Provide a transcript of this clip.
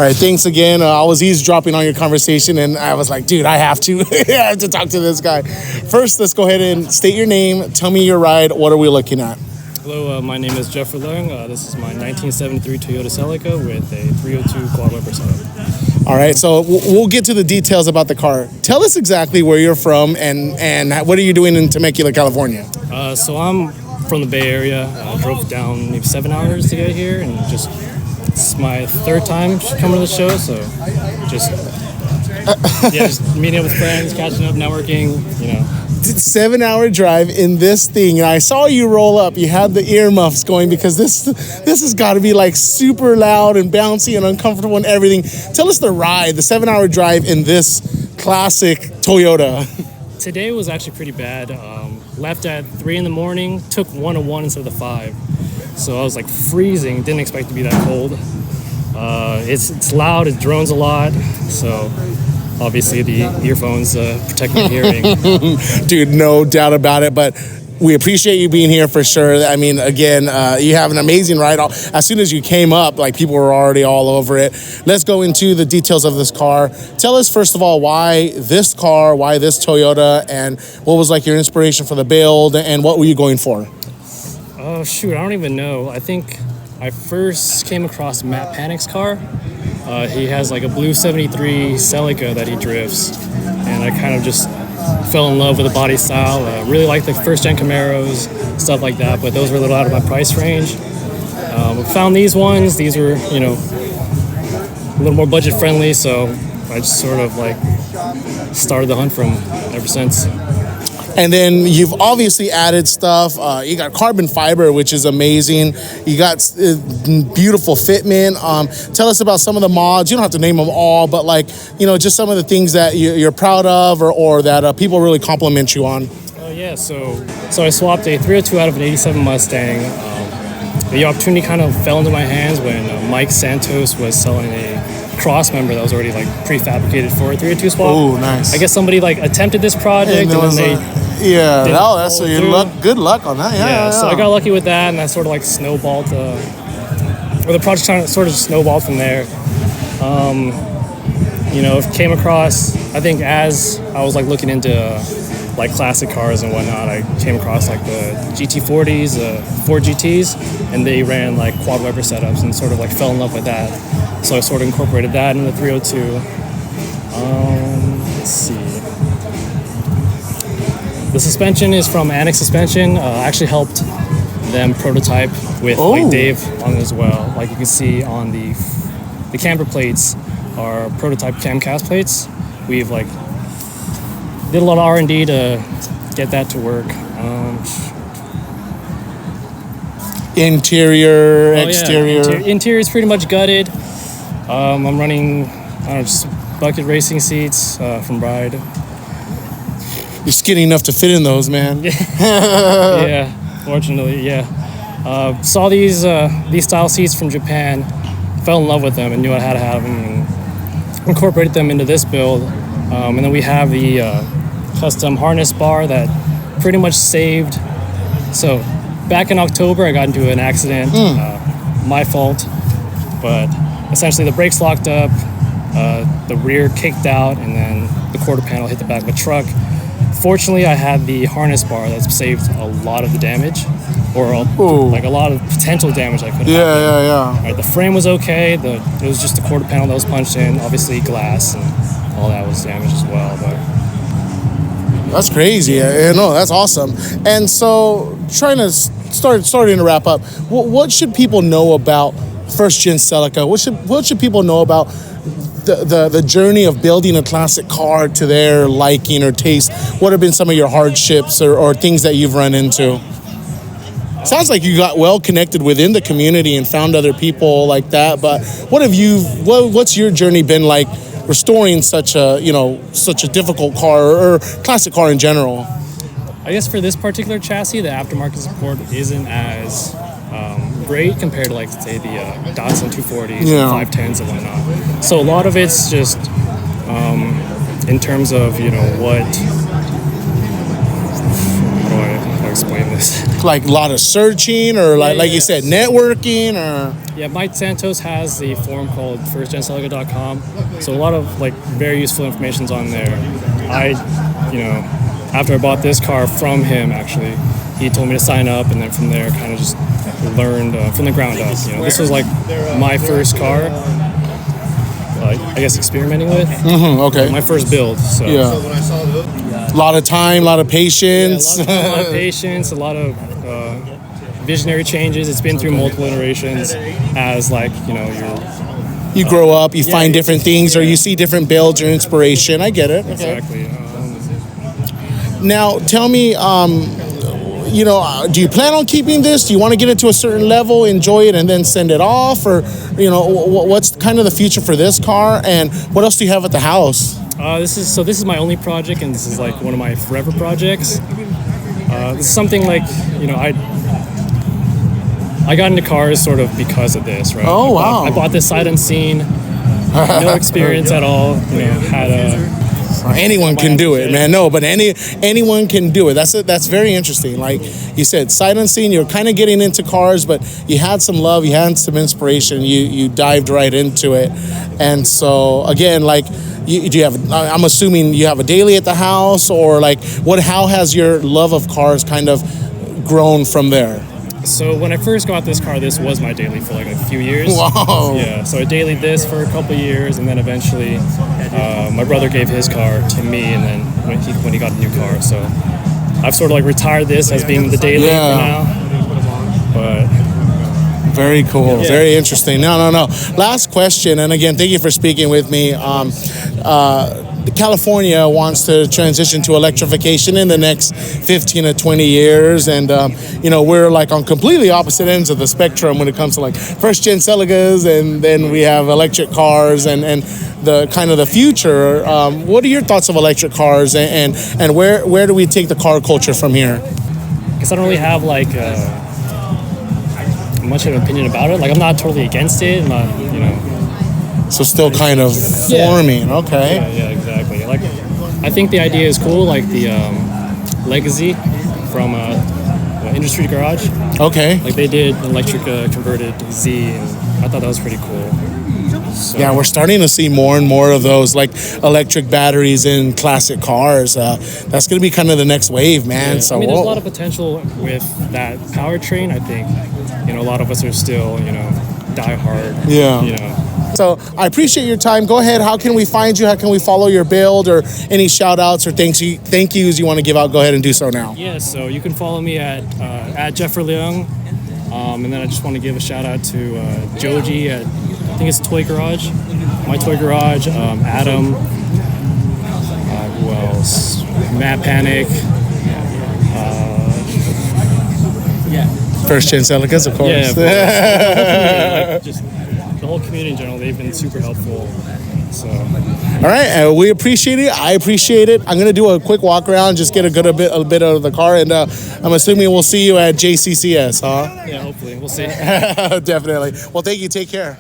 right, thanks again. I was eavesdropping on your conversation, and I was like, dude, I have to, I have to talk to this guy. First, let's go ahead and state your name. Tell me your ride. What are we looking at? Hello, my name is Jeffrey Leung. This is my 1973 Toyota Celica with a 302 quad wiper setup. All right, so we'll get to the details about the car. Tell us exactly where you're from and what are you doing in Temecula, California? So I'm from the Bay Area. I drove down maybe 7 hours to get here, and it's my third time coming to the show, so just meeting up with friends, catching up, networking, 7-hour drive in this thing, and I saw you roll up. You had the earmuffs going because this has got to be like super loud and bouncy and uncomfortable and everything. Tell us the ride, the 7-hour drive in this classic Toyota. Today was actually pretty bad. Left at 3 in the morning, took 101 instead of the 5. So I was like freezing, didn't expect to be that cold. It's loud, it drones a lot, so obviously the earphones protect my hearing. Dude, no doubt about it, but we appreciate you being here for sure. I mean, again, you have an amazing ride. As soon as you came up, like people were already all over it. Let's go into the details of this car. Tell us, first of all, why this car, why this Toyota, and what was like your inspiration for the build, and what were you going for? Oh, shoot, I don't even know. I think I first came across Matt Panic's car. He has like a blue 73 Celica that he drifts, and I kind of just fell in love with the body style. Really like the first gen Camaros, stuff like that, but those were a little out of my price range. Found these ones. These were, a little more budget friendly, so I just sort of like started the hunt from ever since. And then you've obviously added stuff. You got carbon fiber, which is amazing. You got beautiful fitment. Tell us about some of the mods. You don't have to name them all, but just some of the things that you're proud of or that people really compliment you on. Yeah, so I swapped a 302 out of an 87 Mustang. The opportunity kind of fell into my hands when Mike Santos was selling a cross member that was already like prefabricated for a 302 swap. Oh, nice. I guess somebody like attempted this project and then they good luck on that. Yeah. So I got lucky with that, and that sort of like snowballed the project kind of sort of snowballed from there. Came across, I think as I was like looking into like classic cars and whatnot, I came across like the GT40s, Ford GTs, and they ran like quad wiper setups and sort of like fell in love with that. So I sort of incorporated that in the 302. Let's see. The suspension is from Annex Suspension. I actually helped them prototype with like Dave on it as well. Like you can see on the camber plates are prototype camcast plates. We've like did a lot of R&D to get that to work. Interior, exterior. Yeah. Interior is pretty much gutted. I'm running, just bucket racing seats from Bride. You're skinny enough to fit in those, man. Yeah, fortunately, yeah. Saw these style seats from Japan, fell in love with them and knew I had to have them, and incorporated them into this build. And then we have the custom harness bar that pretty much saved. So back in October, I got into an accident, my fault, but essentially the brakes locked up, the rear kicked out, and then the quarter panel hit the back of a truck. Fortunately, I had the harness bar that saved a lot of the damage, or like a lot of potential damage I could have. Yeah. Right, the frame was okay. It was just the quarter panel that was punched in. Obviously, glass and all that was damaged as well. But that's crazy. Yeah, no, that's awesome. And so, starting to wrap up, what should people know about first gen Celica? What should people know about the journey of building a classic car to their liking or taste? What have been some of your hardships or things that you've run into? Sounds like you got well connected within the community and found other people like that. But what's your journey been like restoring such a difficult car or classic car in general? I guess for this particular chassis, the aftermarket support isn't as great compared to, like, say, the Datsun 240s and 510s and whatnot. So a lot of it's just in terms of, how do I explain this? like a lot of searching, or like you said, networking, or? Yeah, Mike Santos has the forum called firstgencelica.com. So a lot of like very useful information's on there. After I bought this car from him, actually, he told me to sign up, and then from there, kind of just learned from the ground up. This was like my first car, I guess experimenting with. Okay. My first build. So a lot of time, a lot of patience. A lot of patience, a lot of visionary changes. It's been through multiple iterations as you grow up, you find different things, or you see different builds or inspiration. I get it. Exactly. Now, tell me, do you plan on keeping this? Do you want to get it to a certain level, enjoy it, and then send it off? Or, what's kind of the future for this car? And what else do you have at the house? This is my only project, and this is like one of my forever projects. This is something like, I got into cars sort of because of this, right? Oh, wow. I bought this sight unseen, no experience at all, had a... Anyone can do it, man. No, but anyone can do it. That's very interesting. Like you said, sight unseen, you're kind of getting into cars, but you had some love, you had some inspiration, you dived right into it. And so, again, like, do you have, I'm assuming you have a daily at the house, or like, how has your love of cars kind of grown from there? So when I first got this car, this was my daily for like a few years. Wow. Yeah, so I dailied this for a couple of years, and then eventually my brother gave his car to me, and then when he got a new car. So I've sort of like retired this as being the daily for now. But very cool. Very interesting. No. Last question, and again, thank you for speaking with me. California wants to transition to electrification in the next 15 to 20 years, and we're like on completely opposite ends of the spectrum when it comes to like first gen Celicas, and then we have electric cars and the kind of the future. What are your thoughts of electric cars, and where do we take the car culture from here? Because I don't really have like much of an opinion about it. Like, I'm not totally against it. I'm not, So still kind of forming. Okay. Yeah, exactly. Like, I think the idea is cool. Like the Legacy from Industry Garage. Okay. Like they did electric converted Z, and I thought that was pretty cool. So, yeah, we're starting to see more and more of those like electric batteries in classic cars. That's going to be kind of the next wave, man. Yeah. So there's a lot of potential with that powertrain. I think a lot of us are still die hard. Yeah. So I appreciate your time. Go ahead. How can we find you? How can we follow your build, or any shout outs or thank yous you want to give out? Go ahead and do so now. Yeah, so you can follow me at Jeffrey Leung. And then I just want to give a shout out to Joji at, I think it's Toy Garage. My Toy Garage, Adam, who else? Matt Panic. First Gen Celicas, of course. Yeah, of course. Just the whole community in general, they've been super helpful. So, all right, we appreciate it. I appreciate it. I'm gonna do a quick walk around, just get a bit of the car, and I'm assuming we'll see you at JCCS, huh? Yeah, hopefully we'll see. Definitely. Well, thank you. Take care.